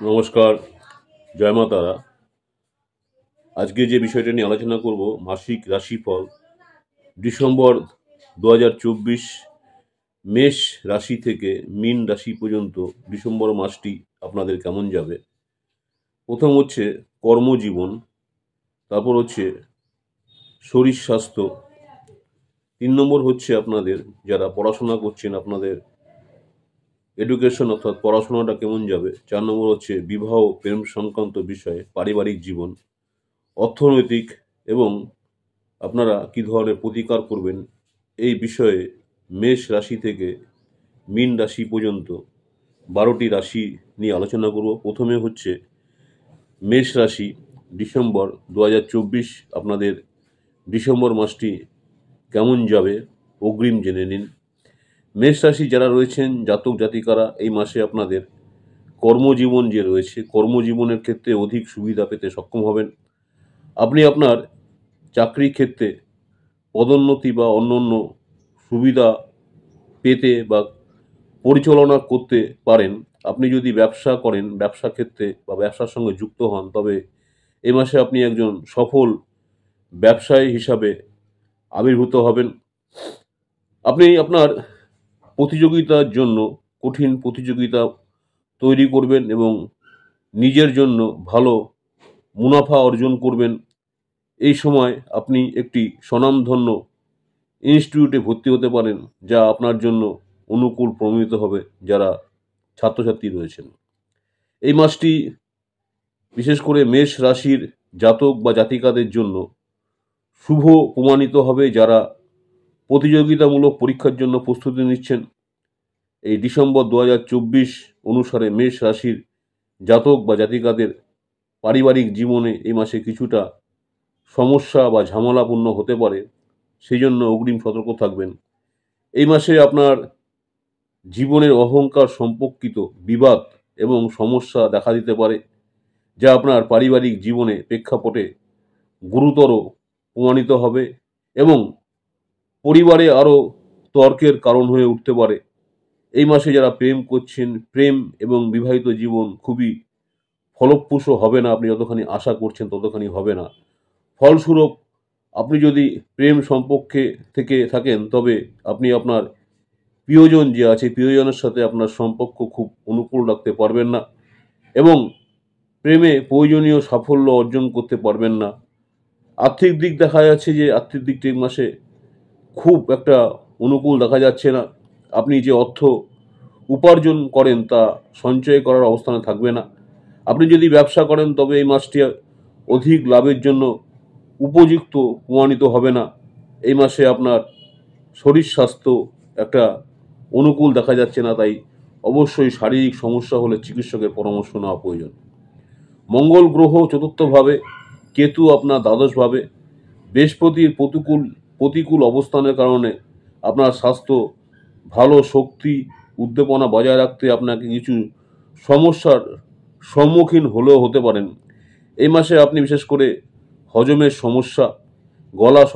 নমস্কার, জয় মা তারা। আজকে যে বিষয়টা নিয়ে আলোচনা করব, মাসিক রাশিফল ডিসেম্বর 2024 মেষ রাশি থেকে মীন রাশি পর্যন্ত ডিসেম্বর মাসটি আপনাদের কেমন যাবে। প্রথম হচ্ছে কর্মজীবন, তারপর হচ্ছে শরীর স্বাস্থ্য, 3 নম্বর হচ্ছে আপনাদের যারা পড়াশোনা করছেন আপনাদের এডুকেশন অর্থাৎ পড়াশোনাটা কেমন যাবে, 4 নম্বর হচ্ছে বিবাহ প্রেম সংক্রান্ত বিষয়ে পারিবারিক জীবন, অর্থনৈতিক এবং আপনারা কী ধরনের প্রতিকার করবেন এই বিষয়ে মেষ রাশি থেকে মীন রাশি পর্যন্ত 12টি রাশি নিয়ে আলোচনা করব। প্রথমে হচ্ছে মেষ রাশি, ডিসেম্বর 2024 আপনাদের ডিসেম্বর মাসটি কেমন যাবে অগ্রিম জেনে নিন। মেষ রাশি যারা রয়েছেন জাতক জাতিকারা, এই মাসে আপনাদের কর্মজীবন যে রয়েছে, কর্মজীবনের ক্ষেত্রে অধিক সুবিধা পেতে সক্ষম হবেন। আপনি আপনার চাকরি ক্ষেত্রে পদোন্নতি বা অন্যান্য সুবিধা পেতে বা পরিচালনা করতে পারেন। আপনি যদি ব্যবসা করেন, ব্যবসা ক্ষেত্রে বা ব্যবসার সঙ্গে যুক্ত হন, তবে এ মাসে আপনি একজন সফল ব্যবসায়ী হিসাবে আবির্ভূত হবেন। আপনি আপনার প্রতিযোগিতার জন্য কঠিন প্রতিযোগিতা তৈরি করবেন এবং নিজের জন্য ভালো মুনাফা অর্জন করবেন। এই সময় আপনি একটি স্বনামধন্য ইনস্টিটিউটে ভর্তি হতে পারেন, যা আপনার জন্য অনুকূল প্রমাণিত হবে যারা ছাত্রছাত্রী রয়েছেন। এই মাসটি বিশেষ করে মেষ রাশির জাতক বা জাতিকাদের জন্য শুভ প্রমাণিত হবে যারা প্রতিযোগিতামূলক পরীক্ষার জন্য প্রস্তুতি নিচ্ছেন। এই ডিসেম্বর 2024 অনুসারে মেষ রাশির জাতক বা জাতিকাদের পারিবারিক জীবনে এই মাসে কিছুটা সমস্যা বা ঝামেলাপূর্ণ হতে পারে, সেই জন্য অগ্রিম সতর্ক থাকবেন। এই মাসে আপনার জীবনের অহংকার সম্পর্কিত বিবাদ এবং সমস্যা দেখা দিতে পারে, যা আপনার পারিবারিক জীবনে প্রেক্ষাপটে গুরুতর প্রমাণিত হবে এবং পরিবারে আরও তর্কের কারণ হয়ে উঠতে পারে। এই মাসে যারা প্রেম করছেন, প্রেম এবং বিবাহিত জীবন খুবই ফলপ্রসূ হবে না, আপনি যতখানি আশা করছেন ততখানি হবে না। ফলস্বরূপ আপনি যদি প্রেম সম্পর্কে থেকে থাকেন, তবে আপনি আপনার প্রিয়জন যে আছে, প্রিয়জনের সাথে আপনার সম্পর্ক খুব অনুকূল রাখতে পারবেন না এবং প্রেমে প্রয়োজনীয় সাফল্য অর্জন করতে পারবেন না। আর্থিক দিক দেখা যাচ্ছে যে আর্থিক দিকটি এই মাসে খুব একটা অনুকূল দেখা যাচ্ছে না। আপনি যে অর্থ উপার্জন করেন তা সঞ্চয় করার অবস্থানে থাকবে না। আপনি যদি ব্যবসা করেন, তবে এই মাসটি অধিক লাভের জন্য উপযুক্ত প্রমাণিত হবে না। এই মাসে আপনার শরীর স্বাস্থ্য একটা অনুকূল দেখা যাচ্ছে না, তাই অবশ্যই শারীরিক সমস্যা হলে চিকিৎসকের পরামর্শ নেওয়া প্রয়োজন। মঙ্গল গ্রহ চতুর্থভাবে, কেতু আপনার দ্বাদশভাবে, বৃহস্পতির প্রতিকূল অবস্থানের কারণে আপনার স্বাস্থ্য ভালো, শক্তি উদ্দীপনা বজায় রাখতে আপনাকে কিছু সমস্যার সম্মুখীন হলেও হতে পারেন। এই মাসে আপনি বিশেষ করে হজমের সমস্যা, গলায়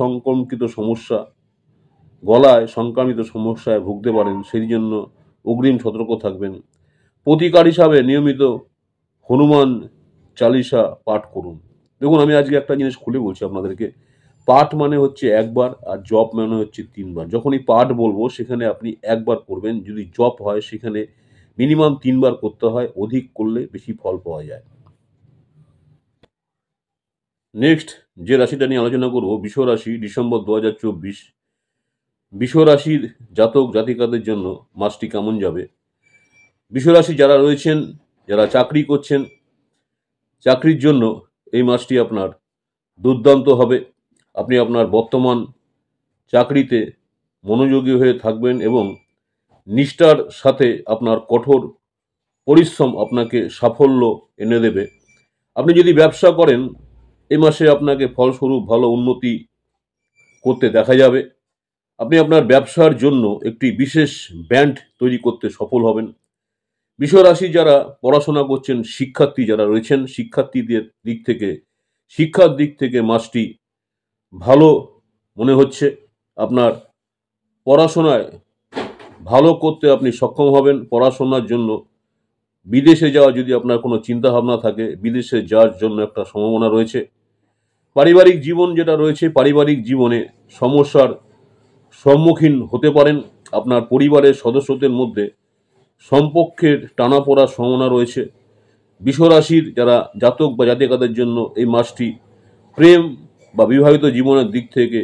সংক্রামিত সমস্যায় ভুগতে পারেন, সেই জন্য অগ্রিম সতর্ক থাকবেন। প্রতিকার হিসাবে নিয়মিত হনুমান চালিসা পাঠ করুন। দেখুন, আমি আজকে একটা জিনিস খুলে বলছি আপনাদেরকে। পাঠ মানে হচ্ছে একবার, আর জপ মানে হচ্ছে 3 বার। যখনই পাঠ বলবো সেখানে আপনি একবার করবেন, যদি জপ হয় সেখানে মিনিমাম 3 বার করতে হয়, অধিক করলে বেশি ফল পাওয়া যায়। নেক্সট যে রাশিটা নিয়ে আলোচনা করব, বৃষ রাশি, ডিসেম্বর 2024 বৃষ রাশির জাতক জাতিকাদের জন্য মাসটি কেমন যাবে। বৃষ রাশি যারা রয়েছেন, যারা চাকরি করছেন, চাকরির জন্য এই মাসটি আপনার দুর্দান্ত হবে। আপনি আপনার বর্তমান চাকরিতে মনোযোগী হয়ে থাকবেন এবং নিষ্ঠার সাথে আপনার কঠোর পরিশ্রম আপনাকে সাফল্য এনে দেবে। আপনি যদি ব্যবসা করেন, এ মাসে আপনাকে ফলস্বরূপ ভালো উন্নতি করতে দেখা যাবে। আপনি আপনার ব্যবসার জন্য একটি বিশেষ ব্র্যান্ড তৈরি করতে সফল হবেন। বৃষ রাশি যারা পড়াশোনা করছেন, শিক্ষার্থী যারা রয়েছেন, শিক্ষার দিক থেকে মাসটি ভালো মনে হচ্ছে। আপনার পড়াশোনায় ভালো করতে আপনি সক্ষম হবেন। পড়াশোনার জন্য বিদেশে যাওয়ার যদি আপনার কোনো চিন্তা ভাবনা থাকে, বিদেশে যাওয়ার জন্য একটা সম্ভাবনা রয়েছে। পারিবারিক জীবন যেটা রয়েছে, পারিবারিক জীবনে সমস্যার সম্মুখীন হতে পারেন। আপনার পরিবারের সদস্যদের মধ্যে সম্পর্কের টানাপোড়ার সম্ভাবনা রয়েছে। বৃষরাশির যারা জাতক বা জাতিকাদের জন্য এই মাসটি প্রেম বা বিবাহিত জীবনের দিক থেকে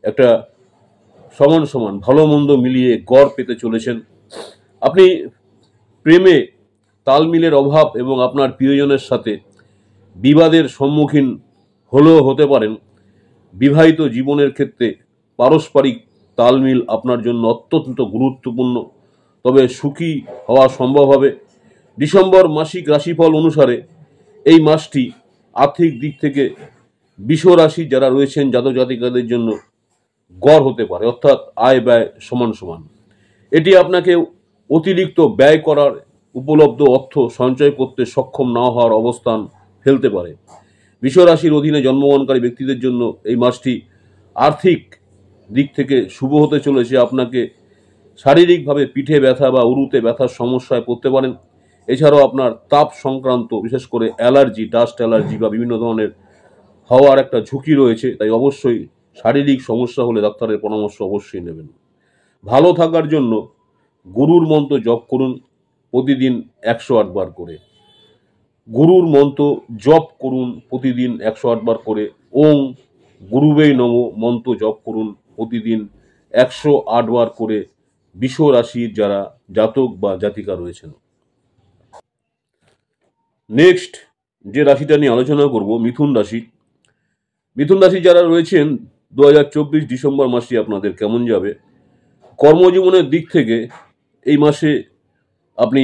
একটা সমান সমান ভালো মন্দ মিলিয়ে গড় পেতে চলেছেন। আপনি প্রেমে তালমিলের অভাব এবং আপনার প্রিয়জনের সাথে বিবাদের সম্মুখীন হলেও হতে পারেন। বিবাহিত জীবনের ক্ষেত্রে পারস্পরিক তালমিল আপনার জন্য অত্যন্ত গুরুত্বপূর্ণ, তবে সুখী হওয়া সম্ভব হবে। ডিসেম্বর মাসিক রাশিফল অনুসারে এই মাসটি আর্থিক দিক থেকে বৃষ রাশি যারা রয়েছেন জাতক জাতিকাদের জন্য গড় হতে পারে, অর্থাৎ আয় ব্যয় সমান সমান। এটি আপনাকে অতিরিক্ত ব্যয় করার উপলব্ধ অর্থ সঞ্চয় করতে সক্ষম না হওয়ার অবস্থান ফেলতে পারে। বৃষ রাশির অধীনে জন্মগ্রহণকারী ব্যক্তিদের জন্য এই মাসটি আর্থিক দিক থেকে শুভ হতে চলেছে। আপনাকে শারীরিকভাবে পিঠে ব্যথা বা উরুতে ব্যথার সমস্যায় পড়তে পারেন। এছাড়াও আপনার তাপ সংক্রান্ত বিশেষ করে অ্যালার্জি, ডাস্ট অ্যালার্জি বা বিভিন্ন ধরনের হওয়ার একটা ঝুঁকি রয়েছে, তাই অবশ্যই শারীরিক সমস্যা হলে ডাক্তারের পরামর্শ অবশ্যই নেবেন। ভালো থাকার জন্য গুরুর মন্ত্র জপ করুন প্রতিদিন 108 বার করে। গুরুর মন্ত্র জপ করুন প্রতিদিন 108 বার করে। ওং গুরুবে নমঃ মন্ত্র জপ করুন প্রতিদিন 108 বার করে বৃষ রাশির যারা জাতক বা জাতিকা রয়েছেন। নেক্সট যে রাশিটা নিয়ে আলোচনা করব, মিথুন রাশি। মিথুন রাশি যারা রয়েছেন 2024 ডিসেম্বর মাসটি আপনাদের কেমন যাবে? কর্মজীবনের দিক থেকে এই মাসে আপনি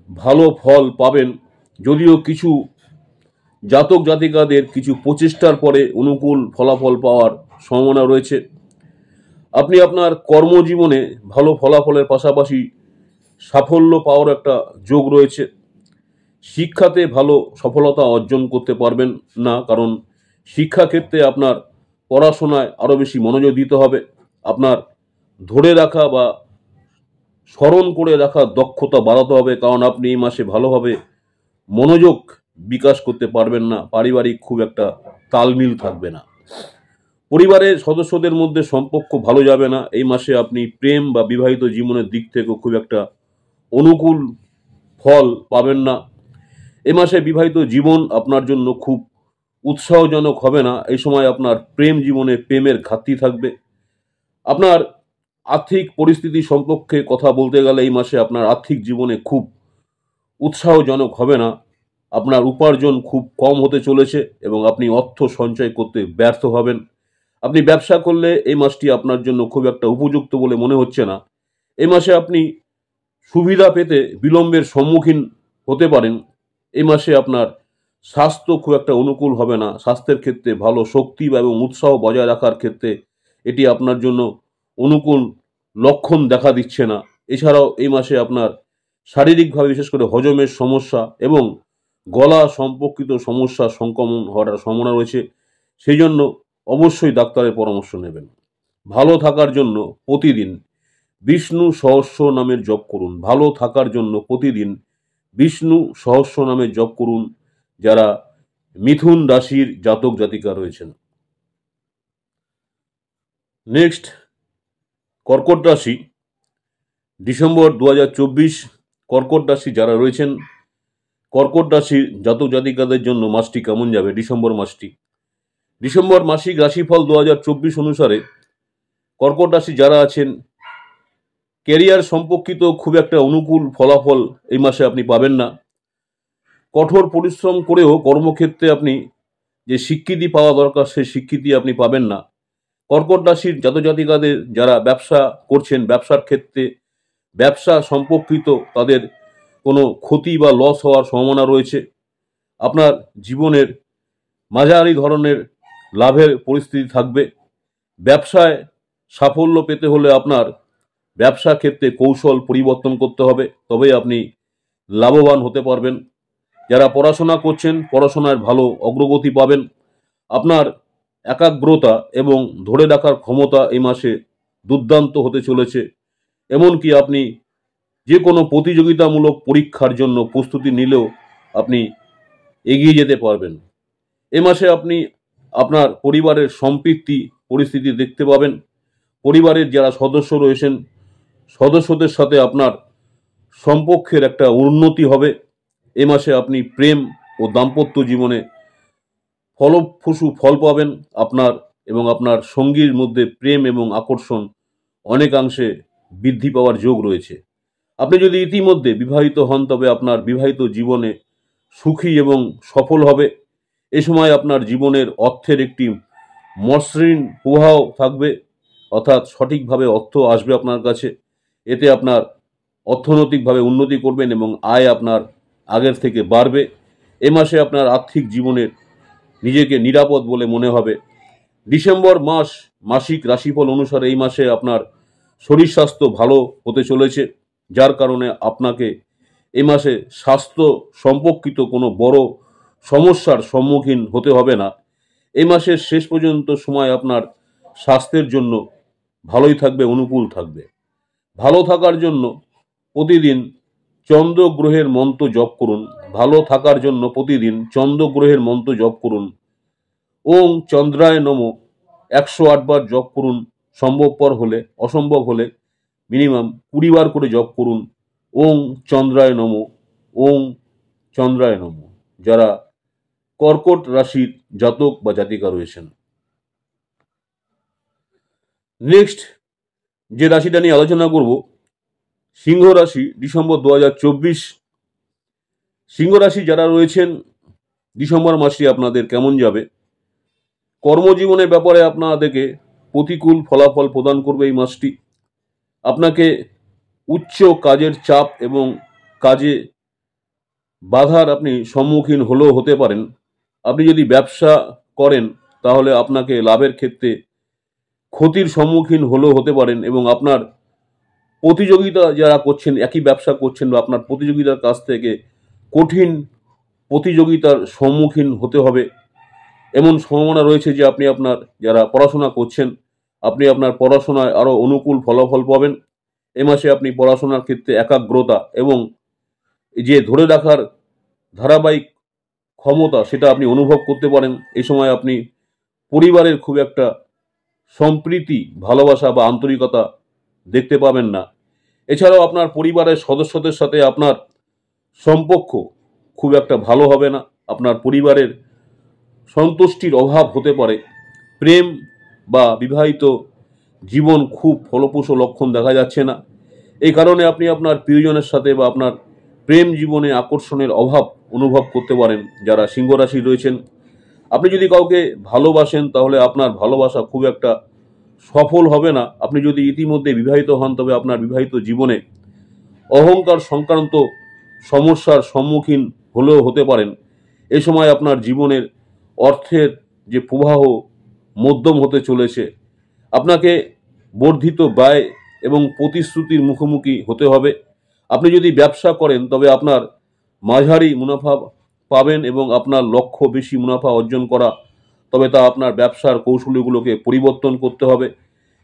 ভালো ফল পাবেন, যদিও কিছু জাতক জাতিকাদের কিছু প্রচেষ্টার পরে অনুকূল ফলাফল পাওয়ার সম্ভাবনা রয়েছে। আপনি আপনার কর্মজীবনে ভালো ফলাফলের পাশাপাশি সাফল্য পাওয়ার একটা যোগ রয়েছে। শিক্ষাতে ভালো সফলতা অর্জন করতে পারবেন না, কারণ শিক্ষাক্ষেত্রে আপনার পড়াশোনায় আরও বেশি মনোযোগ দিতে হবে। আপনার ধরে রাখা বা স্মরণ করে রাখার দক্ষতা বাড়াতে হবে, কারণ আপনি এই মাসে ভালোভাবে মনোযোগ বিকাশ করতে পারবেন না। পারিবারিক খুব একটা তালমিল থাকবে না। পরিবারের সদস্যদের মধ্যে সম্পর্ক ভালো যাবে না। এই মাসে আপনি প্রেম বা বিবাহিত জীবনের দিক থেকেও খুব একটা অনুকূল ফল পাবেন না। এই মাসে বিবাহিত জীবন আপনার জন্য খুব উৎসাহজনক হবে না। এই সময় আপনার প্রেম জীবনে প্রেমের ঘাটতি থাকবে। আপনার আর্থিক পরিস্থিতি সম্পর্কে কথা বলতে গেলে এই মাসে আপনার আর্থিক জীবনে খুব উৎসাহজনক হবে না। আপনার উপার্জন খুব কম হতে চলেছে এবং আপনি অর্থ সঞ্চয় করতে ব্যর্থ হবেন। আপনি ব্যবসা করলে এই মাসটি আপনার জন্য খুব একটা উপযুক্ত বলে মনে হচ্ছে না। এই মাসে আপনি সুবিধা পেতে বিলম্বের সম্মুখীন হতে পারেন। এই মাসে আপনার স্বাস্থ্য খুব একটা অনুকূল হবে না। স্বাস্থ্যের ক্ষেত্রে ভালো শক্তি এবং উৎসাহ বজায় রাখার ক্ষেত্রে এটি আপনার জন্য অনুকূল লক্ষণ দেখা দিচ্ছে না। এছাড়াও এই মাসে আপনার শারীরিকভাবে বিশেষ করে হজমের সমস্যা এবং গলা সম্পর্কিত সমস্যা সংক্রমণ হওয়ার সম্ভাবনা রয়েছে। সেই জন্য অবশ্যই ডাক্তারের পরামর্শ নেবেন। ভালো থাকার জন্য প্রতিদিন বিষ্ণু সহস্র নামের জপ করুন। ভালো থাকার জন্য প্রতিদিন বিষ্ণু সহস্র নামের জপ করুন যারা মিথুন রাশির জাতক জাতিকা রয়েছেন। নেক্সট কর্কট রাশি। ডিসেম্বর 2024 কর্কট রাশি যারা রয়েছেন, কর্কট রাশির জাতক জাতিকাদের জন্য মাসটি কেমন যাবে? ডিসেম্বর মাসটি, ডিসেম্বর মাসিক রাশিফল 2024 অনুসারে কর্কট রাশি যারা আছেন ক্যারিয়ার সম্পর্কিত খুব একটা অনুকূল ফলাফল এই মাসে আপনি পাবেন না। কঠোর পরিশ্রম করেও কর্মক্ষেত্রে আপনি যে স্বীকৃতি পাওয়া দরকার সেই স্বীকৃতি আপনি পাবেন না। কর্কট রাশির জাতক জাতিকাদের যারা ব্যবসা করছেন, ব্যবসার ক্ষেত্রে ব্যবসা সম্পর্কিত তাদের কোনো ক্ষতি বা লস হওয়ার সম্ভাবনা রয়েছে। আপনার জীবনের মাঝারি ধরনের লাভের পরিস্থিতি থাকবে। ব্যবসায় সাফল্য পেতে হলে আপনার ব্যবসা ক্ষেত্রে কৌশল পরিবর্তন করতে হবে, তবেই আপনি লাভবান হতে পারবেন। যারা পড়াশোনা করছেন পড়াশোনায় ভালো অগ্রগতি পাবেন। আপনার একাগ্রতা এবং ধরে রাখার ক্ষমতা এই মাসে দুর্দান্ত হতে চলেছে। এমনকি আপনি যে কোনো প্রতিযোগিতামূলক পরীক্ষার জন্য প্রস্তুতি নিলেও আপনি এগিয়ে যেতে পারবেন। এ মাসে আপনি আপনার পরিবারের সম্পৃক্তি পরিস্থিতি দেখতে পাবেন। পরিবারের যারা সদস্য রয়েছেন সদস্যদের সাথে আপনার সম্পর্কের একটা উন্নতি হবে। এ মাসে আপনি প্রেম ও দাম্পত্য জীবনে ফলপ্রসূ ফল পাবেন। আপনার এবং আপনার সঙ্গীর মধ্যে প্রেম এবং আকর্ষণ অনেকাংশে বৃদ্ধি পাওয়ার যোগ রয়েছে। আপনি যদি ইতিমধ্যে বিবাহিত হন তবে আপনার বিবাহিত জীবনে সুখী এবং সফল হবে। এ সময় আপনার জীবনের অর্থের একটি মসৃণ প্রবাহ থাকবে, অর্থাৎ সঠিকভাবে অর্থ আসবে আপনার কাছে। এতে আপনার অর্থনৈতিকভাবে উন্নতি করবেন এবং আয় আপনার আগের থেকে বাড়বে। এ মাসে আপনার আর্থিক জীবনের নিজেকে নিরাপদ বলে মনে হবে। ডিসেম্বর মাস মাসিক রাশিফল অনুসারে এই মাসে আপনার শরীর স্বাস্থ্য ভালো হতে চলেছে, যার কারণে আপনাকে এই মাসে স্বাস্থ্য সম্পর্কিত কোনো বড় সমস্যার সম্মুখীন হতে হবে না। এই মাসের শেষ পর্যন্ত সময় আপনার স্বাস্থ্যের জন্য ভালোই থাকবে, অনুকূল থাকবে। ভালো থাকার জন্য প্রতিদিন চন্দ্রগ্রহের মন্ত্র জপ করুন। ভালো থাকার জন্য প্রতিদিন চন্দ্রগ্রহের মন্ত্র জপ করুন। ওং চন্দ্রায় নমঃ 108 বার জপ করুন। সম্ভবপর হলে, অসম্ভব হলে মিনিমাম 20 বার করে জপ করুন। ওং চন্দ্রায় নমঃ, ওং চন্দ্রায় নমঃ। যারা কর্কট রাশির জাতক বা জাতিকা রয়েছেন, নেক্সট যে রাশিটা নিয়ে আলোচনা করব, সিংহ রাশি। ডিসেম্বর 2024 সিংহ রাশি যারা রয়েছেন, ডিসেম্বর মাসটি আপনাদের কেমন যাবে? কর্মজীবনের ব্যাপারে আপনাদেরকে প্রতিকূল ফলাফল প্রদান করবে এই মাসটি। আপনাকে উচ্চ কাজের চাপ এবং কাজে বাধার আপনি সম্মুখীন হলেও হতে পারেন। আপনি যদি ব্যবসা করেন তাহলে আপনাকে লাভের ক্ষেত্রে ক্ষতির সম্মুখীন হলেও হতে পারেন এবং আপনার প্রতিযোগিতা যারা করছেন, একই ব্যবসা করছেন বা আপনার প্রতিযোগিতার কাছ থেকে কঠিন প্রতিযোগিতার সম্মুখীন হতে হবে। এমন সম্ভাবনা রয়েছে যে আপনি আপনার যারা পড়াশোনা করছেন, আপনি আপনার পড়াশোনায় আরও অনুকূল ফলাফল পাবেন। এ মাসে আপনি পড়াশোনার ক্ষেত্রে একাগ্রতা এবং যে ধরে রাখার ধারাবাহিক ক্ষমতা সেটা আপনি অনুভব করতে পারেন। এই সময় আপনি পরিবারের খুব একটা সম্প্রীতি, ভালোবাসা বা আন্তরিকতা দেখতে পাবেন না। এছাড়াও আপনার পরিবারের সদস্যদের সাথে আপনার সম্পর্ক খুব একটা ভালো হবে না। আপনার পরিবারের সন্তুষ্টির অভাব হতে পারে। প্রেম বা বিবাহিত জীবন খুব ফলপ্রসূ লক্ষণ দেখা যাচ্ছে না। এই কারণে আপনি আপনার প্রিয়জনের সাথে বা আপনার প্রেম জীবনে আকর্ষণের অভাব অনুভব করতে পারেন যারা সিংহ রাশি রয়েছেন। আপনি যদি কাউকে ভালোবাসেন তাহলে আপনার ভালোবাসা খুব একটা সফল হবে না। আপনি যদি ইতিমধ্যে বিবাহিত হন তবে আপনার বিবাহিত জীবনে অহংকার সংক্রান্ত সমস্যার সম্মুখীন হলেও হতে পারেন। এ সময় আপনার জীবনের অর্থের যে প্রবাহ মধ্যম হতে চলেছে। আপনাকে বর্ধিত ব্যয় এবং প্রতিশ্রুতির মুখোমুখি হতে হবে। আপনি যদি ব্যবসা করেন তবে আপনার মাঝারি মুনাফা পাবেন এবং আপনার লক্ষ্য বেশি মুনাফা অর্জন করা, তবে তা আপনার ব্যবসার কৌশলগুলোকে পরিবর্তন করতে হবে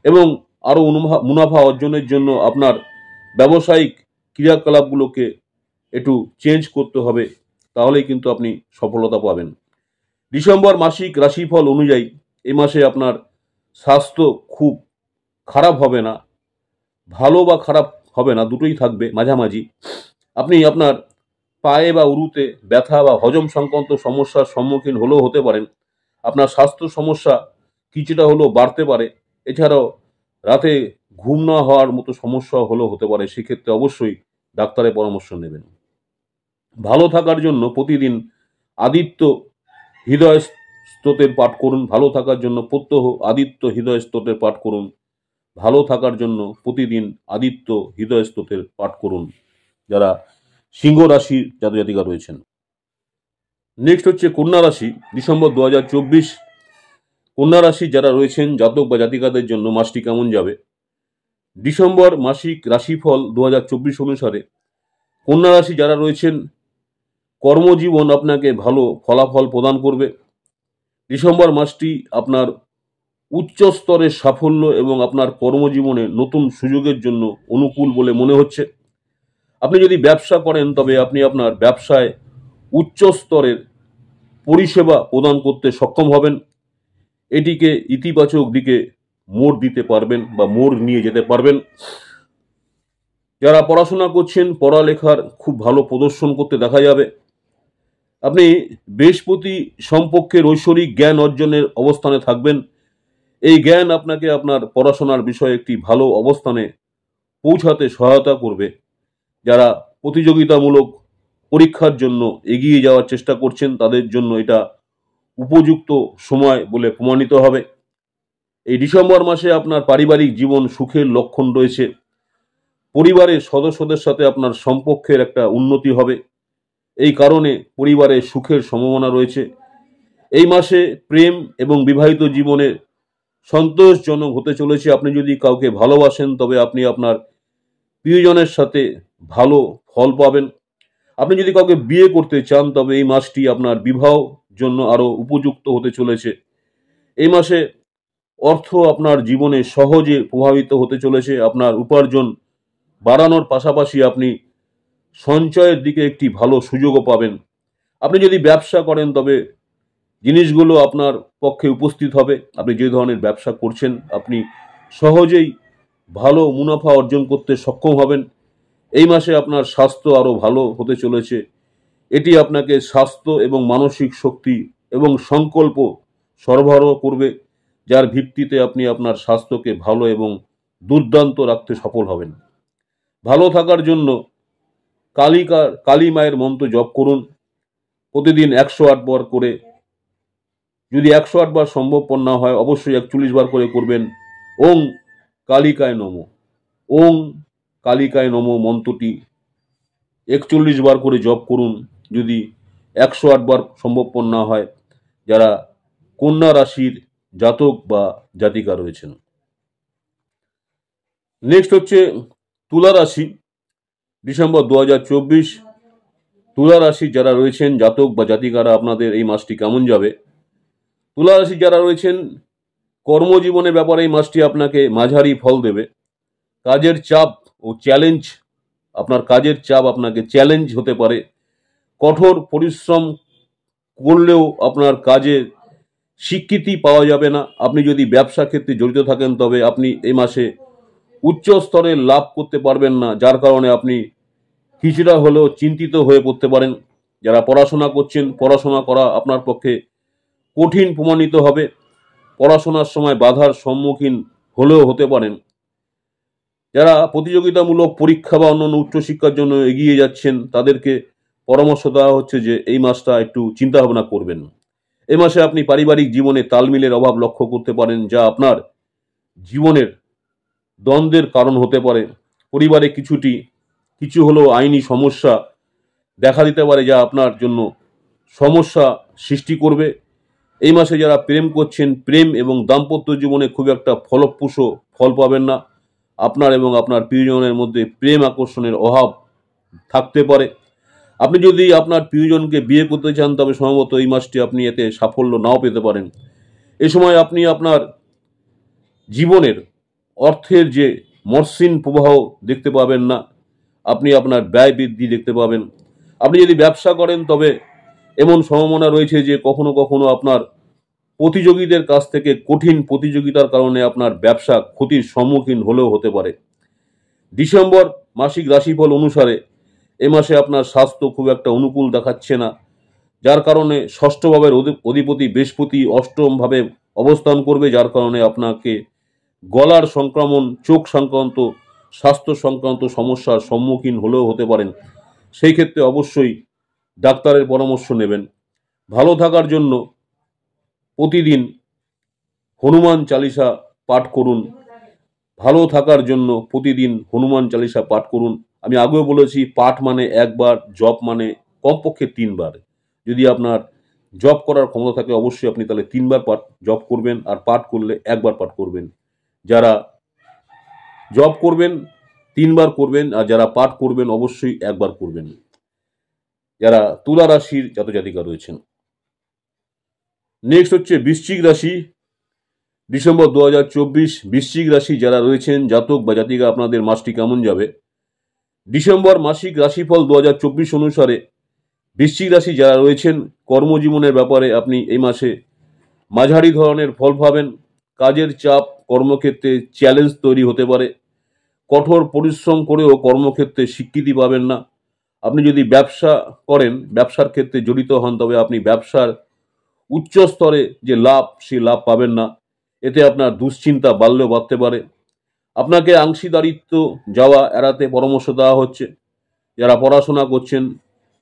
এবং আরও মুনাফা অর্জনের জন্য আপনার ব্যবসায়িক ক্রিয়াকলাপগুলোকে একটু চেঞ্জ করতে হবে, তাহলেই কিন্তু আপনি সফলতা পাবেন। ডিসেম্বর মাসিক রাশিফল অনুযায়ী এ মাসে আপনার স্বাস্থ্য খুব খারাপ হবে না, ভালো বা খারাপ হবে না, দুটোই থাকবে মাঝামাঝি। আপনি আপনার পায়ে বা উরুতে ব্যথা বা হজম সংক্রান্ত সমস্যার সম্মুখীন হলেও হতে পারেন। আপনার স্বাস্থ্য সমস্যা কিছুটা হলেও বাড়তে পারে। এছাড়াও রাতে ঘুম না হওয়ার মতো সমস্যা হলেও হতে পারে। সেক্ষেত্রে অবশ্যই ডাক্তারের পরামর্শ নেবেন। ভালো থাকার জন্য প্রতিদিন আদিত্য হৃদয় স্তোত্রের পাঠ করুন। ভালো থাকার জন্য প্রত্যহ আদিত্য হৃদয় স্তোত্রের পাঠ করুন। ভালো থাকার জন্য প্রতিদিন আদিত্য হৃদয় স্তোত্রের পাঠ করুন যারা সিংহ রাশির জাতক জাতিকা রয়েছেন। নেক্সট হচ্ছে কন্যা রাশি। ডিসেম্বর 2024 কন্যা রাশি যারা রয়েছেন জাতক বা জাতিকাদের জন্য মাসটি কেমন যাবে? ডিসেম্বর মাসিক রাশিফল 2024 অনুসারে কন্যা রাশি যারা রয়েছেন, কর্মজীবন আপনাকে ভালো ফলাফল প্রদান করবে। ডিসেম্বর মাসটি আপনার উচ্চ স্তরের সাফল্য এবং আপনার কর্মজীবনে নতুন সুযোগের জন্য অনুকূল বলে মনে হচ্ছে। আপনি যদি ব্যবসা করেন তবে আপনি আপনার ব্যবসায় উচ্চ স্তরের পরিষেবা প্রদান করতে সক্ষম হবেন। এটিকে ইতিবাচক দিকে মোড় দিতে পারবেন বা মোড় নিয়ে যেতে পারবেন। যারা পড়াশোনা করছেন পড়ালেখার খুব ভালো প্রদর্শন করতে দেখা যাবে। আপনি বৃহস্পতি সম্পর্কে ঐশ্বরিক জ্ঞান অর্জনের অবস্থানে থাকবেন। এই জ্ঞান আপনাকে আপনার পড়াশোনার বিষয়ে একটি ভালো অবস্থানে পৌঁছাতে সহায়তা করবে। যারা প্রতিযোগিতামূলক পরীক্ষার জন্য এগিয়ে যাওয়ার চেষ্টা করছেন তাদের জন্য এটা উপযুক্ত সময় বলে প্রমাণিত হবে। এই ডিসেম্বর মাসে আপনার পারিবারিক জীবন সুখের লক্ষণ রয়েছে। পরিবারের সদস্যদের সাথে আপনার সম্পর্কের একটা উন্নতি হবে। এই কারণে পরিবারে সুখের সম্ভাবনা রয়েছে। এই মাসে প্রেম এবং বিবাহিত জীবনে সন্তোষজনক হতে চলেছে। আপনি যদি কাউকে ভালোবাসেন তবে আপনি আপনার প্রিয়জনের সাথে ভালো ফল পাবেন। আপনি যদি কাউকে বিয়ে করতে চান তবে এই মাসটি আপনার বিবাহ জন্য আরো উপযুক্ত হতে চলেছে। এই মাসে অর্থ আপনার জীবনে সহজে প্রভাবিত হতে চলেছে। আপনার উপার্জন বাড়ানোর পাশাপাশি আপনি সঞ্চয়ের দিকে একটি ভালো সুযোগও পাবেন। আপনি যদি ব্যবসা করেন তবে জিনিসগুলো আপনার পক্ষে উপস্থিত হবে। আপনি যে ধরনের ব্যবসা করছেন আপনি সহজেই ভালো মুনাফা অর্জন করতে সক্ষম হবেন। এই মাসে আপনার স্বাস্থ্য আরও ভালো হতে চলেছে। এটি আপনাকে স্বাস্থ্য এবং মানসিক শক্তি এবং সংকল্প সরবরাহ করবে, যার ভিত্তিতে আপনি আপনার স্বাস্থ্যকে ভালো এবং দুর্দান্ত রাখতে সফল হবেন। ভালো থাকার জন্য কালী মায়ের মন্ত্র জপ করুন প্রতিদিন 108 বার করে। যদি 108 বার সম্ভবপর না হয় অবশ্যই 41 বার করে করবেন। ওং কালিকায় নমঃ। ওং কালিকায় নমঃ মন্ত্রটি 41 বার করে জপ করুন যদি 108 বার সম্ভবপর না হয় যারা কন্যা রাশির জাতক বা জাতিকা রয়েছেন। নেক্সট হচ্ছে তুলা রাশি। ডিসেম্বর 2024 তুলা রাশি যারা রয়েছেন জাতক বা জাতিকারা আপনাদের এই মাসটি কেমন যাবে? তুলা রাশি যারা রয়েছেন কর্মজীবনের ব্যাপারে এই মাসটি আপনাকে মাঝারি ফল দেবে। কাজের চাপ ও চ্যালেঞ্জ, আপনার কাজের চাপ আপনাকে চ্যালেঞ্জ হতে পারে। কঠোর পরিশ্রম করলেও আপনার কাজের স্বীকৃতি পাওয়া যাবে না। আপনি যদি ব্যবসা ক্ষেত্রে জড়িত থাকেন তবে আপনি এই মাসে উচ্চ স্তরে লাভ করতে পারবেন না, যার কারণে আপনি কিছুটা হলেও চিন্তিত হয়ে পড়তে পারেন। যারা পড়াশোনা করছেন পড়াশোনা করা আপনার পক্ষে কঠিন প্রমাণিত হবে। পড়াশোনার সময় বাধার সম্মুখীন হলেও হতে পারেন। যারা প্রতিযোগিতামূলক পরীক্ষা বা অন্যান্য উচ্চশিক্ষার জন্য এগিয়ে যাচ্ছেন তাদেরকে পরামর্শ দেওয়া হচ্ছে যে এই মাসটা একটু চিন্তা ভাবনা করবেন। এই মাসে আপনি পারিবারিক জীবনে তালমিলের অভাব লক্ষ্য করতে পারেন, যা আপনার জীবনের দ্বন্দ্বের কারণ হতে পারে। পরিবারে কিছু হলেও আইনি সমস্যা দেখা দিতে পারে, যা আপনার জন্য সমস্যা সৃষ্টি করবে। এই মাসে যারা প্রেম করছেন প্রেম এবং দাম্পত্য জীবনে খুব একটা ফলপ্রসূ ফল পাবেন না। আপনার এবং আপনার প্রিয়জনের মধ্যে প্রেম আকর্ষণের অভাব থাকতে পারে। আপনি যদি আপনার প্রিয়জনকে বিয়ে করতে চান তবে সম্ভবত এই মাসটি আপনি এতে সাফল্য নাও পেতে পারেন। এ সময় আপনি আপনার জীবনের অর্থের যে মসৃণ প্রবাহ দেখতে পাবেন না, আপনি আপনার ব্যয় বৃদ্ধি দেখতে পাবেন। আপনি যদি ব্যবসা করেন তবে এমন সম্ভাবনা রয়েছে যে কখনো কখনো আপনার প্রতিযোগীদের কাছ থেকে কঠিন প্রতিযোগিতার কারণে আপনার ব্যবসা ক্ষতির সম্মুখীন হলেও হতে পারে। ডিসেম্বর মাসিক রাশিফল অনুসারে এ মাসে আপনার স্বাস্থ্য খুব একটা অনুকূল দেখাচ্ছে না, যার কারণে ষষ্ঠ ভাবের অধিপতি বৃহস্পতি অষ্টম ভাবে অবস্থান করবে, যার কারণে আপনাকে গলার সংক্রমণ, চোখ সংক্রান্ত, স্বাস্থ্য সংক্রান্ত সমস্যার সম্মুখীন হলেও হতে পারেন। সেই ক্ষেত্রে অবশ্যই ডাক্তারের পরামর্শ নেবেন। ভালো থাকার জন্য প্রতিদিন হনুমান চালিসা পাঠ করুন। ভালো থাকার জন্য প্রতিদিন হনুমান চালিসা পাঠ করুন। আমি আগেও বলেছি পাঠ মানে একবার, জপ মানে কমপক্ষে 3 বার। যদি আপনার জপ করার ক্ষমতা থাকে অবশ্যই আপনি তাহলে 3 বার পাঠ জপ করবেন, আর পাঠ করলে একবার পাঠ করবেন। যারা জপ করবেন 3 বার করবেন, আর যারা পাঠ করবেন অবশ্যই একবার করবেন। যারা তুলা রাশির জাতজাতিকা রয়েছেন। নেক্সট হচ্ছে বৃশ্চিক রাশি। ডিসেম্বর 2024 বৃশ্চিক রাশি যারা রয়েছেন জাতক বা জাতিকা আপনাদের মাসটি কেমন যাবে? ডিসেম্বর মাসিক রাশিফল 2024 অনুসারে বৃশ্চিক রাশি যারা রয়েছেন কর্মজীবনের ব্যাপারে আপনি এই মাসে মাঝারি ধরনের ফল পাবেন। কাজের চাপ, কর্মক্ষেত্রে চ্যালেঞ্জ তৈরি হতে পারে। কঠোর পরিশ্রম করেও কর্মক্ষেত্রে স্বীকৃতি পাবেন না। আপনি যদি ব্যবসা করেন, ব্যবসার ক্ষেত্রে জড়িত হন, তবে আপনি ব্যবসার উচ্চ স্তরে যে লাভ, সেই লাভ পাবেন না। এতে আপনার দুশ্চিন্তা বাড়লেও বাড়তে পারে। আপনাকে অংশীদারিত্ব যাওয়া এড়াতে পরামর্শ দেওয়া হচ্ছে। যারা পড়াশোনা করছেন,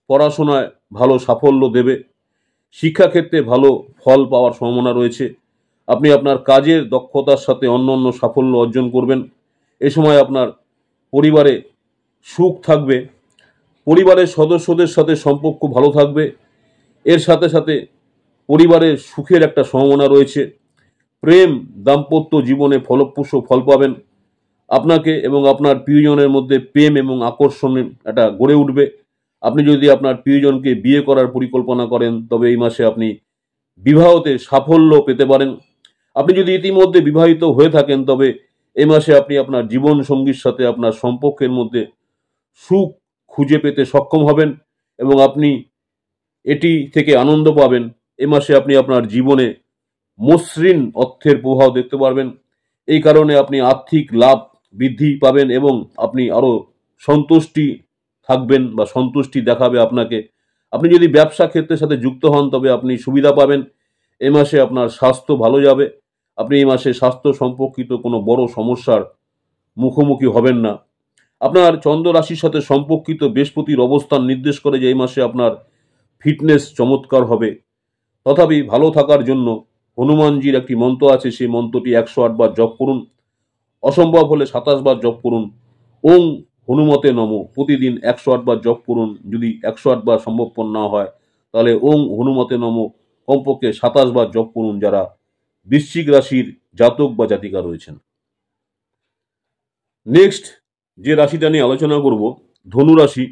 পড়াশোনায় ভালো সাফল্য দেবে। শিক্ষাক্ষেত্রে ভালো ফল পাওয়ার সম্ভাবনা রয়েছে। আপনি আপনার কাজের দক্ষতার সাথে অন্যান্য সাফল্য অর্জন করবেন। এ সময় আপনার পরিবারে সুখ থাকবে। পরিবারের সদস্যদের সাথে সম্পর্ক ভালো থাকবে। এর সাথে সাথে পরিবারের সুখের একটা সম্ভাবনা রয়েছে। প্রেম দাম্পত্য জীবনে ফলপ্রসূ ফল পাবেন। আপনাকে এবং আপনার প্রিয়জনের মধ্যে প্রেম এবং আকর্ষণের একটা গড়ে উঠবে। আপনি যদি আপনার প্রিয়জনকে বিয়ে করার পরিকল্পনা করেন, তবে এই মাসে আপনি বিবাহতে সাফল্য পেতে পারেন। আপনি যদি ইতিমধ্যে বিবাহিত হয়ে থাকেন, তবে এই মাসে আপনি আপনার জীবন সঙ্গীর সাথে আপনার সম্পর্কের মধ্যে সুখ খুঁজে পেতে সক্ষম হবেন এবং আপনি এটি থেকে আনন্দ পাবেন। এ মাসে আপনি আপনার জীবনে মসৃণ অর্থের প্রভাব দেখতে পারবেন। এই কারণে আপনি আর্থিক লাভ বৃদ্ধি পাবেন এবং আপনি আরও সন্তুষ্টি থাকবেন বা সন্তুষ্টি দেখাবে আপনাকে। আপনি যদি ব্যবসা ক্ষেত্রের সাথে যুক্ত হন, তবে আপনি সুবিধা পাবেন। এ মাসে আপনার স্বাস্থ্য ভালো যাবে। আপনি এই মাসে স্বাস্থ্য সম্পর্কিত কোনো বড় সমস্যার মুখোমুখি হবেন না। আপনার চন্দ্র রাশির সাথে সম্পর্কিত বৃহস্পতির অবস্থান নির্দেশ করে যে এই মাসে আপনার ফিটনেস চমৎকার হবে। তথাপি ভালো থাকার জন্য হনুমানজির একটি মন্ত্র আছে, সেই মন্ত্রটি 108 বার জপ করুন। অসম্ভব হলে 27 বার জপ করুন। ওং হনুমতে নমঃ প্রতিদিন 108 বার জপ করুন। যদি 108 বার সম্ভবপর না হয়, তাহলে ওং হনুমতে নমঃ কমপক্ষে 27 বার জপ করুন যারা বৃশ্চিক রাশির জাতক বা জাতিকা রয়েছেন। নেক্সট যে রাশিটা নিয়ে আলোচনা করব, ধনু রাশি।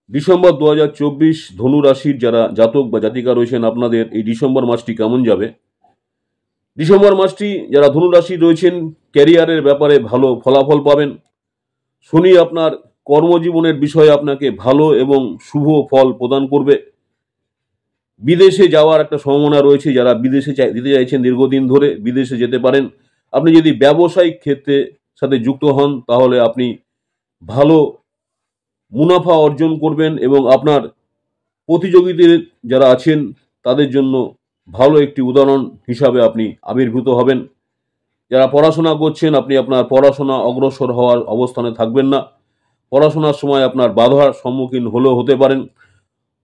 ডিসেম্বর 2024 ধনু রাশির যারা জাতক বা জাতিকা রয়েছেন, আপনাদের এই ডিসেম্বর মাসটি কেমন যাবে? ডিসেম্বর মাসটি যারা ধনু রাশি রয়েছেন ক্যারিয়ারের ব্যাপারে ভালো ফলাফল পাবেন। শনি আপনার কর্মজীবনের বিষয়ে আপনাকে ভালো এবং শুভ ফল প্রদান করবে। বিদেশে যাওয়ার একটা সম্ভাবনা রয়েছে। যারা বিদেশে যেতে চাইছেন দীর্ঘদিন ধরে, বিদেশে যেতে পারেন। আপনি যদি ব্যবসায়িক ক্ষেত্রে সাথে যুক্ত হন, তাহলে আপনি ভালো মুনাফা অর্জন করবেন এবং আপনার প্রতিযোগীদের যারা আছেন তাদের জন্য ভালো একটি উদাহরণ হিসাবে আপনি আবির্ভূত হবেন। যারা পড়াশোনা করছেন, আপনি আপনার পড়াশোনা অগ্রসর হওয়ার অবস্থানে থাকবেন না। পড়াশোনার সময় আপনার বাধার সম্মুখীন হলেও হতে পারেন।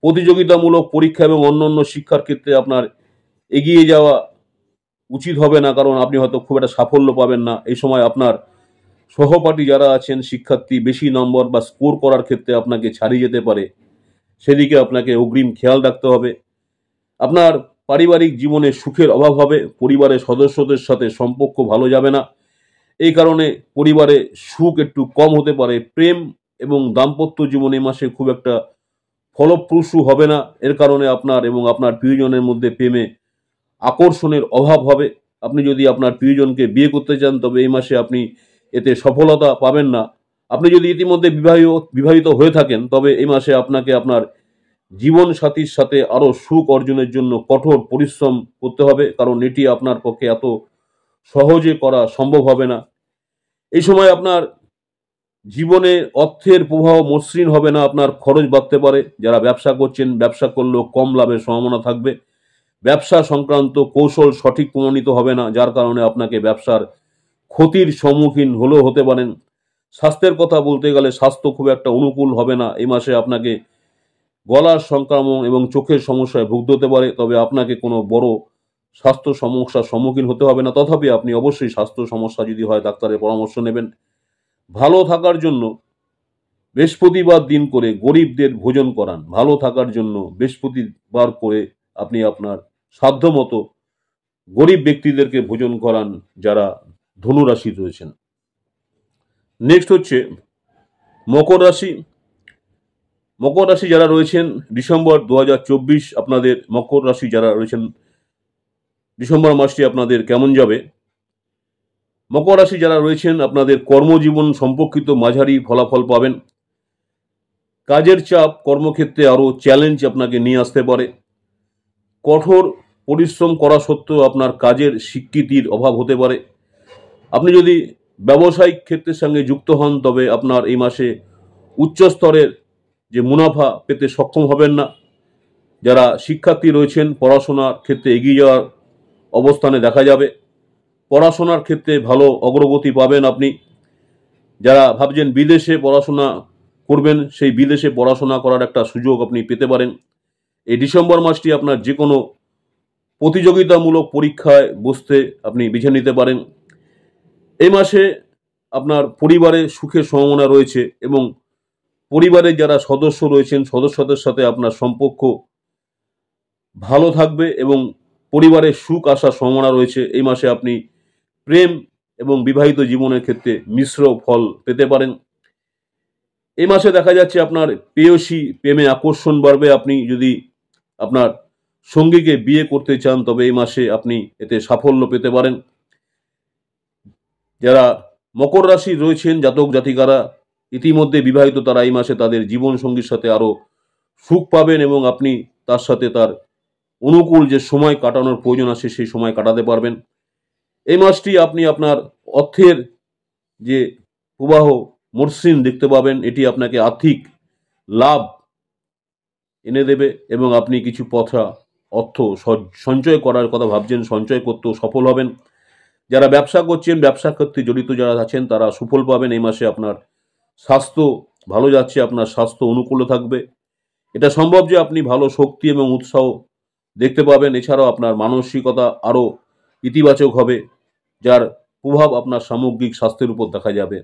প্রতিযোগিতামূলক পরীক্ষা এবং অন্যান্য শিক্ষার ক্ষেত্রে আপনার এগিয়ে যাওয়া উচিত হবে না, কারণ আপনি হয়তো খুব একটা সাফল্য পাবেন না। এই সময় আপনার সহপাঠী যারা আছেন শিক্ষার্থী বেশি নম্বর বা স্কোর করার ক্ষেত্রে আপনাকে ছাড়িয়ে যেতে পারে। সেদিকে আপনাকে অগ্রিম খেয়াল রাখতে হবে। আপনার পারিবারিক জীবনে সুখের অভাব হবে। পরিবারের সদস্যদের সাথে সম্পর্ক ভালো যাবে না। এই কারণে পরিবারে সুখ একটু কম হতে পারে। প্রেম এবং দাম্পত্য জীবন এই মাসে খুব একটা ফলপ্রসূ হবে না। এর কারণে আপনার এবং আপনার প্রিয়জনের মধ্যে প্রেমে আকর্ষণের অভাব হবে। আপনি যদি আপনার প্রিয়জনকে বিয়ে করতে চান, তবে এই মাসে আপনি এতে সফলতা পাবেন না। আপনি যদি ইতিমধ্যে বিবাহিত হয়ে থাকেন, তবে এই মাসে আপনাকে আপনার জীবন সাথীর সাথে আরও সুখ অর্জনের জন্য কঠোর পরিশ্রম করতে হবে, কারণ এটি আপনার পক্ষে এত সহজে করা সম্ভব হবে না। এই সময় আপনার জীবনে অর্থের প্রবাহ মসৃণ হবে না। আপনার খরচ বাড়তে পারে। যারা ব্যবসা করছেন, ব্যবসা করলেও কম লাভের সম্ভাবনা থাকবে। ব্যবসা সংক্রান্ত কৌশল সঠিক প্রমাণিত হবে না, যার কারণে আপনাকে ব্যবসার ক্ষতির সম্মুখীন হলেও হতে পারেন। স্বাস্থ্যের কথা বলতে গেলে স্বাস্থ্য খুব একটা অনুকূল হবে না। এই মাসে আপনাকে গলার সংক্রমণ এবং চোখের সমস্যায় ভুগতে হতে পারে, তবে আপনাকে কোনো বড় স্বাস্থ্য সমস্যার সম্মুখীন হতে হবে না। তথাপি আপনি অবশ্যই স্বাস্থ্য সমস্যা যদি হয় ডাক্তারের পরামর্শ নেবেন। ভালো থাকার জন্য বৃহস্পতিবার দিন করে গরিবদের ভোজন করান। ভালো থাকার জন্য বৃহস্পতিবার করে আপনি আপনার সাধ্যমতো গরিব ব্যক্তিদেরকে ভোজন করান যারা ধনু রাশি রয়েছেন। নেক্সট হচ্ছে মকর রাশি। মকর রাশি যারা রয়েছেন ডিসেম্বর 2024 আপনাদের মকর রাশি যারা রয়েছেন ডিসেম্বর মাসটি আপনাদের কেমন যাবে? মকর রাশি যারা রয়েছেন আপনাদের কর্মজীবন সম্পর্কিত মাঝারি ফলাফল পাবেন। কাজের চাপ কর্মক্ষেত্রে আরও চ্যালেঞ্জ আপনাকে নিয়ে আসতে পারে। কঠোর পরিশ্রম করা সত্ত্বেও আপনার কাজের স্বীকৃতির অভাব হতে পারে। আপনি যদি ব্যবসায়িক ক্ষেত্রের সঙ্গে যুক্ত হন তবে আপনার এই মাসে উচ্চ স্তরের যে মুনাফা পেতে সক্ষম হবেন না। যারা শিক্ষার্থী রয়েছেন পড়াশোনার ক্ষেত্রে এগিয়ে যাওয়ার অবস্থানে দেখা যাবে। পড়াশোনার ক্ষেত্রে ভালো অগ্রগতি পাবেন আপনি। যারা ভাবছেন বিদেশে পড়াশোনা করবেন সেই বিদেশে পড়াশোনা করার একটা সুযোগ আপনি পেতে পারেন। এই ডিসেম্বর মাসটি আপনার যে কোনো প্রতিযোগিতামূলক পরীক্ষায় বসতে আপনি বেছে নিতে পারেন। এই মাসে আপনার পরিবারে সুখের সম্ভাবনা রয়েছে এবং পরিবারের যারা সদস্য রয়েছেন সদস্যদের সাথে আপনার সম্পর্ক ভালো থাকবে এবং পরিবারের সুখ আসার সম্ভাবনা রয়েছে। এই মাসে আপনি প্রেম এবং বিবাহিত জীবনের ক্ষেত্রে মিশ্র ফল পেতে পারেন। এই মাসে দেখা যাচ্ছে আপনার প্রেয়সী প্রেমে আকর্ষণ বাড়বে। আপনি যদি আপনার সঙ্গীকে বিয়ে করতে চান তবে এই মাসে আপনি এতে সাফল্য পেতে পারেন। যারা মকর রাশি রয়েছেন জাতক জাতিকারা ইতিমধ্যে বিবাহিত তারা এই মাসে তাদের জীবন সঙ্গীর সাথে আরও সুখ পাবেন এবং আপনি তার সাথে তার অনুকূল যে সময় কাটানোর প্রয়োজন আছে সেই সময় কাটাতে পারবেন। এই মাসটি আপনি আপনার অর্থের যে প্রবাহ মসৃণ দেখতে পাবেন। এটি আপনাকে আর্থিক লাভ এনে দেবে এবং আপনি কিছু অর্থ সঞ্চয় করার কথা ভাবছেন, সঞ্চয় করতেও সফল হবেন। যারা ব্যবসা করছেন ব্যবসা ক্ষেত্রে জড়িত যারা আছেন তারা সুফল পাবেন। এই মাসে আপনার স্বাস্থ্য ভালো যাচ্ছে, আপনার স্বাস্থ্য অনুকূল থাকবে। এটা সম্ভব যে আপনি ভালো শক্তি এবং উৎসাহ দেখতে পাবেন। এছাড়াও আপনার মানসিকতা আরও ইতিবাচক হবে, যার প্রভাব আপনার সামগ্রিক স্বাস্থ্যের উপর দেখা যাবে।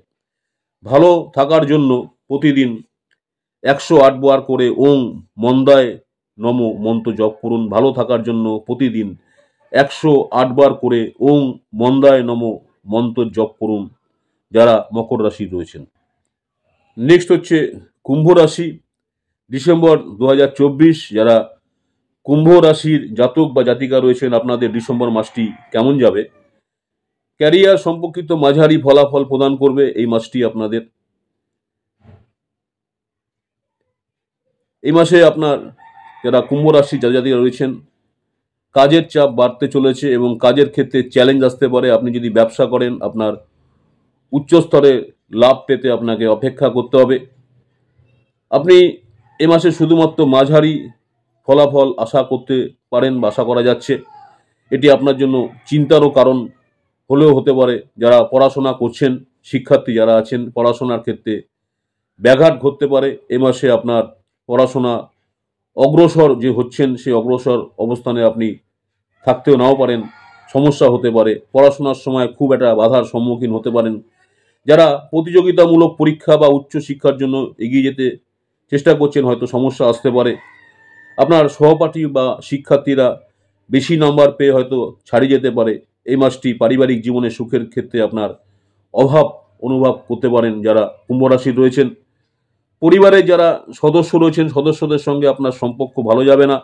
ভালো থাকার জন্য প্রতিদিন 108 বার করে ওং মন্দায় নম মন্ত্র জপ করুন। ভালো থাকার জন্য প্রতিদিন 108 বার করে ওং মন্দায় নম মন্ত্র জপ করুন যারা মকর রাশি রয়েছেন। নেক্সট হচ্ছে কুম্ভ রাশি। ডিসেম্বর 2024 যারা কুম্ভ রাশির জাতক বা জাতিকা রয়েছেন আপনাদের ডিসেম্বর মাসটি কেমন যাবে? ক্যারিয়ার সম্পর্কিত মাঝারি ফলাফল প্রদান করবে এই মাসটি আপনাদের। এই মাসে আপনার যারা কুম্ভ রাশি জাতিকা রয়েছেন কাজের চাপ বাড়তে চলেছে এবং কাজের ক্ষেত্রে চ্যালেঞ্জ আসতে পারে। আপনি যদি ব্যবসা করেন আপনার উচ্চ স্তরে লাভ পেতে আপনাকে অপেক্ষা করতে হবে। আপনি এ মাসে শুধুমাত্র মাঝারি ফলাফল আশা করতে পারেন বা আশা করা যাচ্ছে। এটি আপনার জন্য চিন্তারও কারণ হলেও হতে পারে। যারা পড়াশোনা করছেন শিক্ষার্থী যারা আছেন পড়াশোনার ক্ষেত্রে ব্যাঘাত ঘটতে পারে। এ মাসে আপনার পড়াশোনা অগ্রসর যে হচ্ছেন সেই অগ্রসর অবস্থানে আপনি থাকতেও নাও পারেন, সমস্যা হতে পারে। পড়াশোনার সময় খুব একটা বাধার সম্মুখীন হতে পারেন। যারা প্রতিযোগিতামূলক পরীক্ষা বা উচ্চশিক্ষার জন্য এগিয়ে যেতে চেষ্টা করছেন হয়তো সমস্যা আসতে পারে। আপনার সহপাঠী বা শিক্ষার্থীরা বেশি নাম্বার পেয়ে হয়তো ছাড়িয়ে যেতে পারে। এই মাসটি পারিবারিক জীবনে সুখের ক্ষেত্রে আপনার অভাব অনুভব করতে পারেন যারা কুম্ভ রাশির রয়েছেন। পরিবারের যারা সদস্য রয়েছেন সদস্যদের সঙ্গে আপনার সম্পর্ক ভালো যাবে না।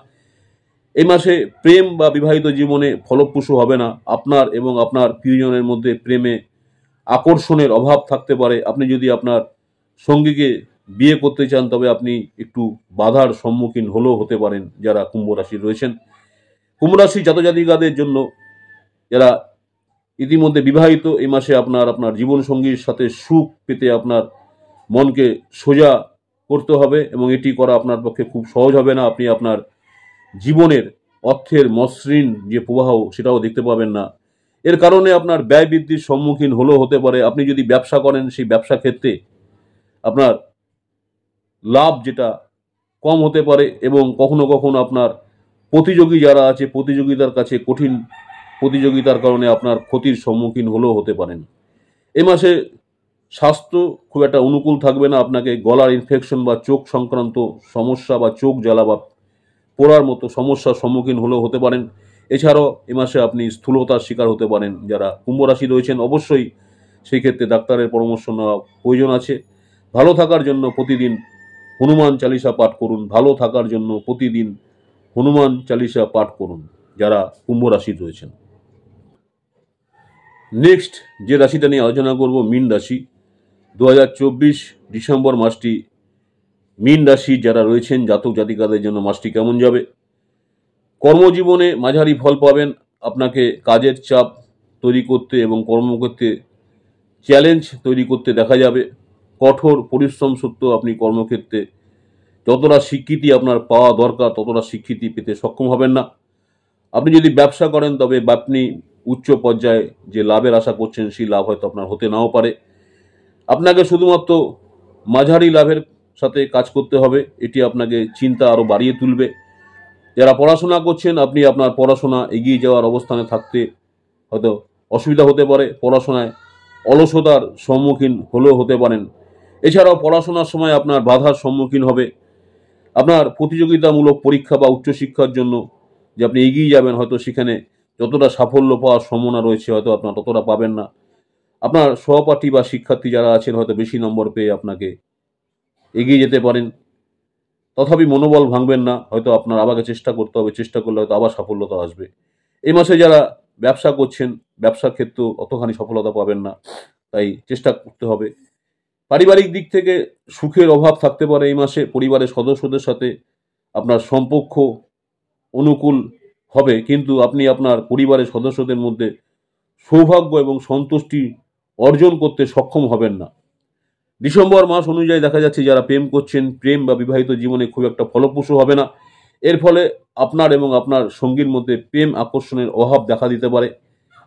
এই মাসে প্রেম বা বিবাহিত জীবনে ফলপ্রসূ হবে না। আপনার এবং আপনার প্রিয়জনের মধ্যে প্রেমে আকর্ষণের অভাব থাকতে পারে। আপনি যদি আপনার সঙ্গীকে বিয়ে করতে চান তবে আপনি একটু বাধার সম্মুখীন হলেও হতে পারেন যারা কুম্ভ রাশি রয়েছেন। কুম্ভ রাশি জাতজাতিকাদের জন্য যারা ইতিমধ্যে বিবাহিত এই মাসে আপনার জীবনসঙ্গীর সাথে সুখ পেতে আপনার মনকে সোজা করতে হবে এবং এটি করা আপনার পক্ষে খুব সহজ হবে না। আপনি আপনার জীবনের অর্থের মসৃণ যে প্রবাহ সেটাও দেখতে পাবেন না। এর কারণে আপনার ব্যয় বৃদ্ধির সম্মুখীন হলেও হতে পারে। আপনি যদি ব্যবসা করেন সেই ব্যবসা ক্ষেত্রে আপনার লাভ যেটা কম হতে পারে এবং কখনো কখনো আপনার প্রতিযোগী যারা আছে প্রতিযোগিতার কাছে কঠিন প্রতিযোগিতার কারণে আপনার ক্ষতির সম্মুখীন হলেও হতে পারেন। এ মাসে স্বাস্থ্য খুব একটা অনুকূল থাকবে না। আপনাকে গলার ইনফেকশন বা চোখ সংক্রান্ত সমস্যা বা চোখ জ্বালা বা পোড়ার মতো সমস্যার সম্মুখীন হলেও হতে পারেন। এছাড়াও এ মাসে আপনি স্থূলতার শিকার হতে পারেন। যারা কুম্ভ রাশি রয়েছেন অবশ্যই সেই ক্ষেত্রে ডাক্তারের পরামর্শ নেওয়া প্রয়োজন আছে। ভালো থাকার জন্য প্রতিদিন হনুমান চালিসা পাঠ করুন। ভালো থাকার জন্য প্রতিদিন হনুমান চালিসা পাঠ করুন যারা কুম্ভ রাশি রয়েছেন। নেক্সট যে রাশিটা নিয়ে আলোচনা করব, মীন রাশি। 2024 ডিসেম্বর মাসটি মীন রাশি যারা রয়েছেন জাতক জাতিকাদের জন্য মাসটি কেমন যাবে। কর্মজীবনে মাঝারি ফল পাবেন। আপনাকে কাজের চাপ তৈরি করতে এবং কর্মক্ষেত্রে চ্যালেঞ্জ তৈরি করতে দেখা যাবে। কঠোর পরিশ্রম সত্ত্বেও আপনি কর্মক্ষেত্রে যতটা স্বীকৃতি আপনার পাওয়া দরকার ততটা স্বীকৃতি পেতে সক্ষম হবেন না। আপনি যদি ব্যবসা করেন তবে আপনি উচ্চ পর্যায়ে যে লাভের আশা করছেন সেই লাভ হয়তো আপনার হতে নাও পারে। আপনাকে শুধুমাত্র মাঝারি লাভের সাথে কাজ করতে হবে, এটি আপনাকে চিন্তা আরও বাড়িয়ে তুলবে। যারা পড়াশোনা করছেন আপনি আপনার পড়াশোনা এগিয়ে যাওয়ার অবস্থানে থাকতে হয়তো অসুবিধা হতে পারে, পড়াশোনায় অলসতার সম্মুখীন হলেও হতে পারেন। এছাড়াও পড়াশোনার সময় আপনার বাধার সম্মুখীন হবে। আপনার প্রতিযোগিতামূলক পরীক্ষা বা উচ্চশিক্ষার জন্য যে আপনি এগিয়ে যাবেন, হয়তো সেখানে যতটা সাফল্য পাওয়ার সম্ভাবনা রয়েছে হয়তো আপনার ততটা পাবেন না। আপনার সহপাঠী বা শিক্ষার্থী যারা আছেন হয়তো বেশি নম্বর পেয়ে আপনাকে এগিয়ে যেতে পারেন। তথাপি মনোবল ভাঙবেন না, হয়তো আপনার আবার চেষ্টা করতে হবে, চেষ্টা করলে হয়তো আবার সাফল্যতা আসবে। এই মাসে যারা ব্যবসা করছেন ব্যবসার ক্ষেত্রেও অতখানি সফলতা পাবেন না, তাই চেষ্টা করতে হবে। পারিবারিক দিক থেকে সুখের অভাব থাকতে পারে এই মাসে। পরিবারের সদস্যদের সাথে আপনার সম্পর্ক অনুকূল হবে, কিন্তু আপনি আপনার পরিবারের সদস্যদের মধ্যে সৌভাগ্য এবং সন্তুষ্টি অর্জন করতে সক্ষম হবেন না। ডিসেম্বর মাস অনুযায়ী দেখা যাচ্ছে যারা প্রেম করছেন, প্রেম বা বিবাহিত জীবনে খুব একটা ফলপ্রসূ হবে না। এর ফলে আপনার এবং আপনার সঙ্গীর মধ্যে প্রেম আকর্ষণের অভাব দেখা দিতে পারে।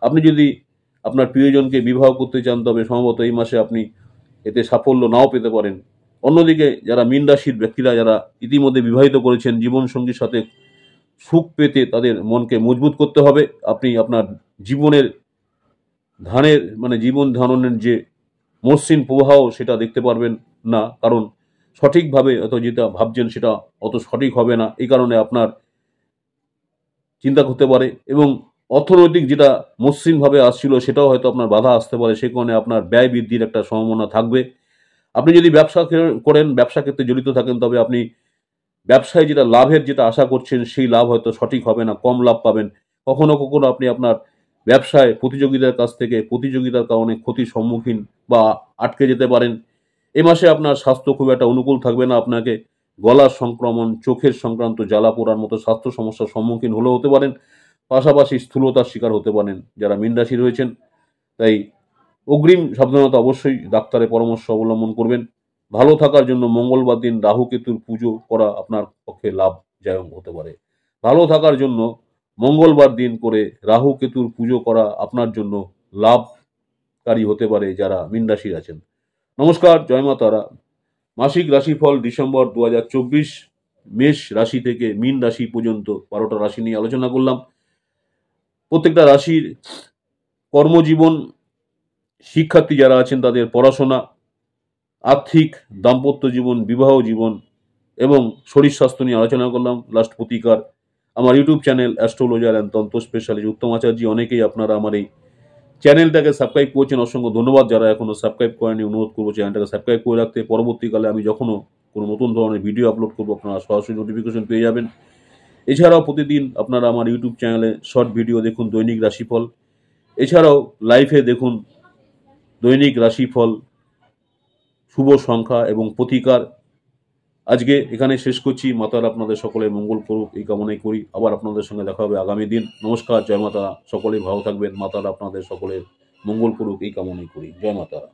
আপনি যদি আপনার প্রিয়জনকে বিবাহ করতে চান তবে সম্ভবত এই মাসে আপনি এতে সাফল্য নাও পেতে পারেন। অন্যদিকে যারা মীন রাশির ব্যক্তিরা যারা ইতিমধ্যে বিবাহিত করেছেন, জীবনসঙ্গীর সাথে সুখ পেতে তাদের মনকে মজবুত করতে হবে। আপনি আপনার জীবনের জীবন ধারণের যে মসৃণ প্রবাহ সেটা দেখতে পারবেন না, কারণ সঠিকভাবে যেটা ভাবছেন সেটা অত সঠিক হবে না। এই কারণে আপনার চিন্তা করতে পারে এবং অর্থনৈতিক যেটা মসৃণভাবে আসছিল সেটাও হয়তো আপনার বাধা আসতে পারে। সে কারণে আপনার ব্যয় বৃদ্ধির একটা সম্ভাবনা থাকবে। আপনি যদি ব্যবসা করেন, ব্যবসা ক্ষেত্রে জড়িত থাকেন, তবে আপনি ব্যবসায় যেটা লাভের যেটা আশা করছেন সেই লাভ হয়তো সঠিক হবে না, কম লাভ পাবেন। কখনো কখনো আপনি আপনার ব্যবসায় প্রতিযোগিতার কারণে ক্ষতির সম্মুখীন বা আটকে যেতে পারেন। এ মাসে আপনার স্বাস্থ্য খুব একটা অনুকূল থাকবে না। আপনাকে গলার সংক্রমণ, চোখের সংক্রান্ত জ্বালা পোড়ার মতো স্বাস্থ্য সমস্যার সম্মুখীন হলেও হতে পারেন। পাশাপাশি স্থূলতার শিকার হতে পারেন যারা মীন রাশি রয়েছেন। তাই অগ্রিম সাবধানতা অবশ্যই ডাক্তারের পরামর্শ অবলম্বন করবেন। ভালো থাকার জন্য মঙ্গলবার দিন রাহু কেতুর পুজো করা আপনার পক্ষে লাভদায়ক হতে পারে। ভালো থাকার জন্য মঙ্গলবার দিন করে রাহু কেতুর পুজো করা আপনার জন্য লাভকারী হতে পারে যারা মীন রাশির আছেন। নমস্কার, জয় মা তারা। মাসিক রাশিফল ডিসেম্বর 2024 মেষ রাশি থেকে মীন রাশি পর্যন্ত 12টা রাশি নিয়ে আলোচনা করলাম। প্রত্যেকটা রাশির কর্মজীবন, শিক্ষার্থী যারা আছেন তাদের পড়াশোনা, আর্থিক, দাম্পত্য জীবন, বিবাহ জীবন এবং শরীর স্বাস্থ্য নিয়ে আলোচনা করলাম। লাস্ট প্রতিকার। আমার ইউটিউব চ্যানেল অ্যাস্ট্রোলজার অ্যান্ড তন্ত্র স্পেশালিস্ট উত্তম আচার্য, অনেকেই আপনারা আমার এই চ্যানেলটাকে সাবস্ক্রাইব করছেন, অসংখ্য ধন্যবাদ। যারা এখনো সাবস্ক্রাইব করেনি অনুরোধ করবো চ্যানেলটাকে সাবস্ক্রাইব করে রাখতে। পরবর্তীকালে আমি যখনও কোনো নতুন ধরনের ভিডিও আপলোড করবো আপনারা সরাসরি নোটিফিকেশন পেয়ে যাবেন। এছাড়াও প্রতিদিন আপনারা আমার ইউটিউব চ্যানেলে শর্ট ভিডিও দেখুন দৈনিক রাশিফল। এছাড়াও লাইভে দেখুন দৈনিক রাশিফল, শুভ সংখ্যা এবং প্রতিকার। আজকে এখানে শেষ করছি। মাতারা আপনাদের সকলের মঙ্গল করুক এই কামনাই করি। আবার আপনাদের সঙ্গে দেখা হবে আগামী দিন। নমস্কার, জয় মাতারা। সকলেই ভালো থাকবেন। মাতারা আপনাদের সকলের মঙ্গল করুক এই কামনাই করি। জয় মাতারা।